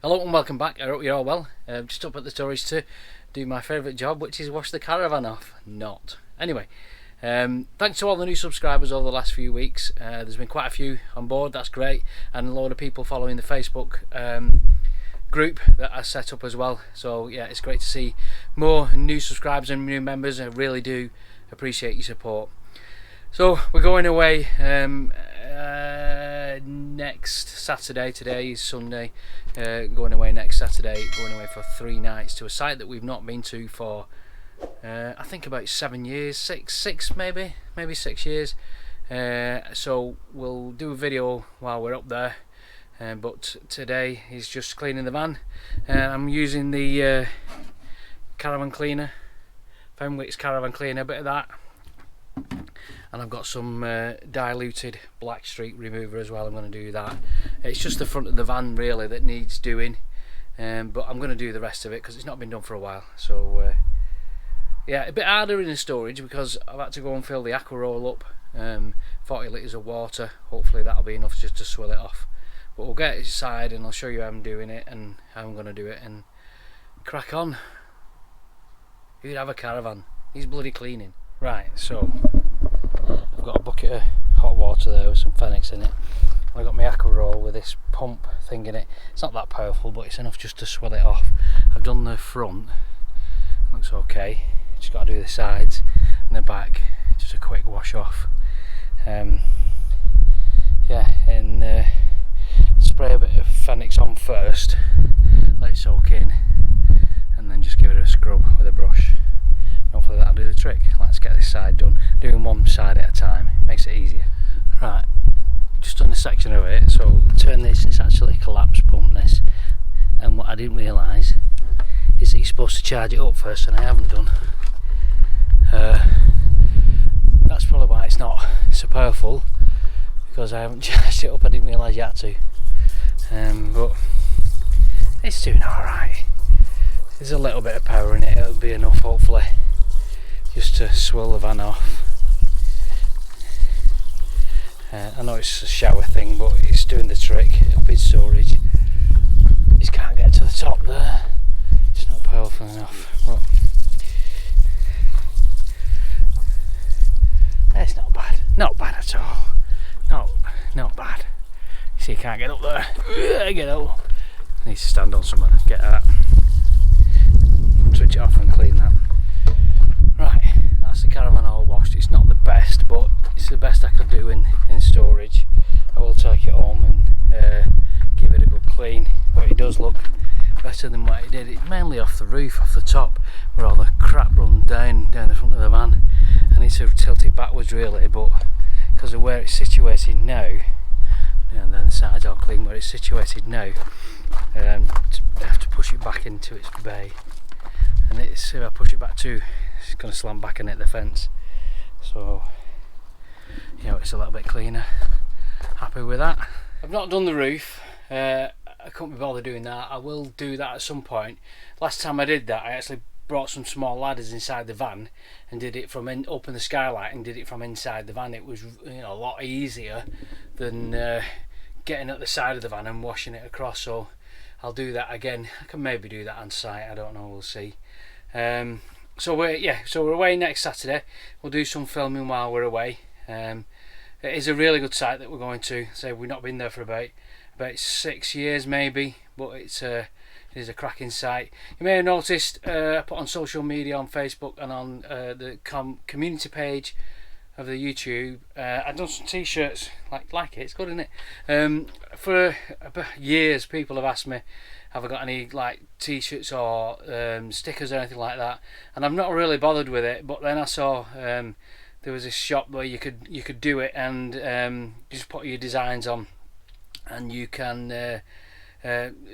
Hello and welcome back. I hope you're all well. Just up at the storage to do my favourite job, which is wash the caravan off. Not. Anyway, thanks to all the new subscribers over the last few weeks. There's been quite a few on board, that's great, and a load of people following the Facebook group that I set up as well. So yeah, it's great to see more new subscribers and new members. I really do appreciate your support. So we're going away next Saturday. Today is Sunday. Going away next Saturday. Going away for 3 nights to a site that we've not been to for I think about 7 years, six maybe 6 years. So we'll do a video while we're up there. But today is just cleaning the van. I'm using the caravan cleaner, Fenwick's caravan cleaner, a bit of that. And I've got some diluted black streak remover as well. I'm going to do that. It's just the front of the van really that needs doing, but I'm going to do the rest of it because it's not been done for a while. So yeah, a bit harder in the storage because I've had to go and fill the aqua roll up, 40 litres of water. Hopefully that'll be enough just to swill it off. But we'll get it aside and I'll show you how I'm doing it and how I'm going to do it and crack on. Who'd have a caravan? He's bloody cleaning. Right, so I've got a bucket of hot water there with some Fenix in it. I've got my aqua roll with this pump thing in it. It's not that powerful, but it's enough just to swill it off. I've done the front, looks okay. Just got to do the sides and the back, just a quick wash off. Yeah, and spray a bit of Fenix on first, let it soak in, and then just give it a scrub with a brush. Hopefully that'll do the trick. Let's get this side done. Doing one side at a time makes it easier. Right, just done a section of it. So turn this, it's actually a collapse pump this. And what I didn't realise is that you're supposed to charge it up first, and I haven't done. That's probably why it's not so powerful, because I haven't charged it up. I didn't realise you had to. But it's doing alright. There's a little bit of power in it, it'll be enough hopefully, just to swill the van off. I know it's a shower thing, but it's doing the trick up in storage. Just can't get to the top there, it's not powerful enough. But it's not bad at all. Not bad. You see, you can't get up there. Get up. I need to stand on something. Get that. Switch it off and clean that. Right, that's the caravan all washed. It's not the best, but it's the best I could do in storage. I will take it home and give it a good clean, but it does look better than what it did. It's mainly off the roof, off the top, where all the crap run down the front of the van. I need to tilt it backwards really, but because of where it's situated now, and then the sides all clean where it's situated now, I have to push it back into its bay. And if I push it back too, it's going to slam back and hit the fence. So, you know, it's a little bit cleaner. Happy with that. I've not done the roof. I couldn't be bothered doing that. I will do that at some point. Last time I did that, I actually brought some small ladders inside the van and did it from open the skylight and did it from inside the van. It was, you know, a lot easier than getting at the side of the van and washing it across. So I'll do that again. I can maybe do that on site. I don't know. We'll see. So we're away next Saturday. We'll do some filming while we're away. It is a really good site that we're going to. So we've not been there for about 6 years maybe, but it is a cracking site. You may have noticed I put on social media, on Facebook and on the community page of the YouTube. I've done some t-shirts, like it, it's good, isn't it? For years people have asked me, have I got any like t-shirts or stickers or anything like that, and I've not really bothered with it. But then I saw there was this shop where you could do it and just put your designs on, and you can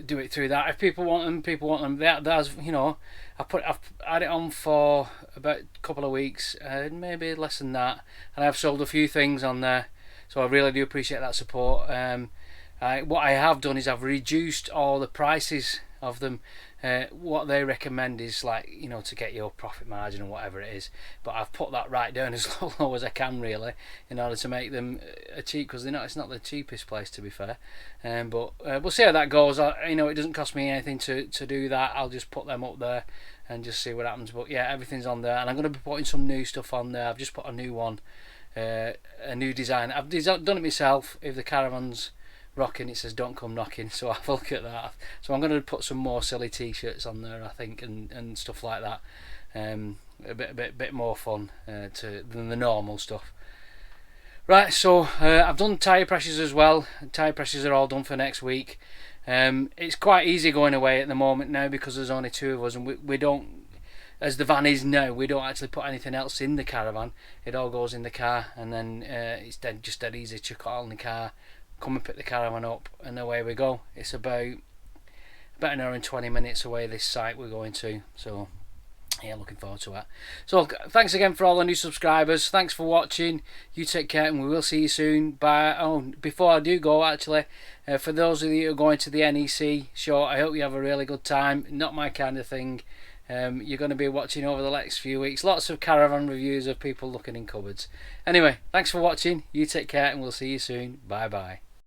do it through that. If people want them. That's, you know, I've had it on for about a couple of weeks, maybe less than that, and I've sold a few things on there. So I really do appreciate that support. What I have done is I've reduced all the prices of them. What they recommend is, like, you know, to get your profit margin or whatever it is, but I've put that right down as low as I can, really, in order to make them cheap, because it's not the cheapest place, to be fair. But we'll see how that goes. You know, it doesn't cost me anything to do that. I'll just put them up there and just see what happens. But yeah, everything's on there, and I'm going to be putting some new stuff on there. I've just put a new one, a new design. I've done it myself. If the caravan's rocking, it says "Don't come knocking," so I'll look at that. So I'm going to put some more silly t-shirts on there, I think, and stuff like that. A bit more fun than the normal stuff. Right, so I've done tyre pressures as well. Tyre pressures are all done for next week. It's quite easy going away at the moment now, because there's only 2 of us, and we don't, as the van is now, we don't actually put anything else in the caravan. It all goes in the car, and then it's just dead easy. Chuck it all in the car, come and pick the caravan up, and away we go. It's about an hour and 20 minutes away, this site we're going to, so yeah, looking forward to that. So thanks again for all the new subscribers. Thanks for watching. You take care, and we will see you soon. Bye. Oh, before I do go, actually, for those of you who are going to the NEC show, I hope you have a really good time. Not my kind of thing. You're going to be watching over the next few weeks lots of caravan reviews of people looking in cupboards. Anyway, thanks for watching. You take care, and we'll see you soon. Bye bye.